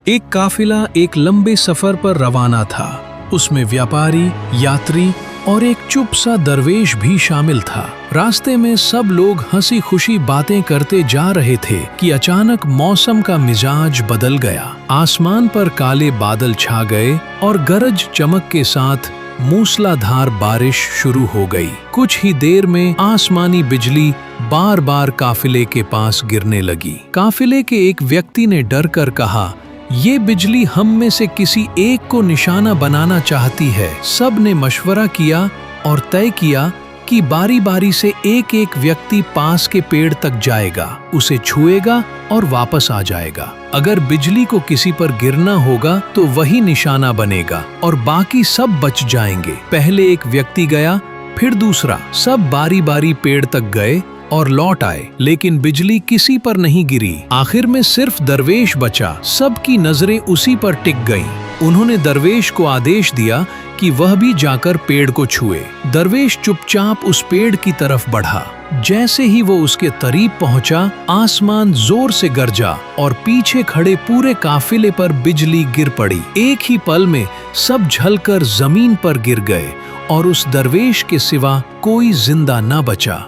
एक काफिला एक लंबे सफर पर रवाना था। उसमें व्यापारी, यात्री और एक चुप सा दरवेश भी शामिल था। रास्ते में सब लोग हंसी खुशी बातें करते जा रहे थे कि अचानक मौसम का मिजाज बदल गया। आसमान पर काले बादल छा गए और गरज चमक के साथ मूसलाधार बारिश शुरू हो गई। कुछ ही देर में आसमानी बिजली बार बार काफिले के पास गिरने लगी। काफिले के एक व्यक्ति ने डर कर कहा, ये बिजली हम में से किसी एक को निशाना बनाना चाहती है। सब ने मशवरा किया और तय किया कि बारी बारी से एक एक व्यक्ति पास के पेड़ तक जाएगा, उसे छुएगा और वापस आ जाएगा। अगर बिजली को किसी पर गिरना होगा तो वही निशाना बनेगा और बाकी सब बच जाएंगे। पहले एक व्यक्ति गया, फिर दूसरा। सब बारी बारी पेड़ तक गए और लौट आए, लेकिन बिजली किसी पर नहीं गिरी। आखिर में सिर्फ दरवेश बचा। सबकी नजरें उसी पर टिक गईं। उन्होंने दरवेश को आदेश दिया कि वह भी जाकर पेड़ को छुए। दरवेश चुपचाप उस पेड़ की तरफ बढ़ा। जैसे ही वो उसके करीब पहुंचा, आसमान जोर से गरजा और पीछे खड़े पूरे काफिले पर बिजली गिर पड़ी। एक ही पल में सब झलकर जमीन पर गिर गए और उस दरवेश के सिवा कोई जिंदा न बचा।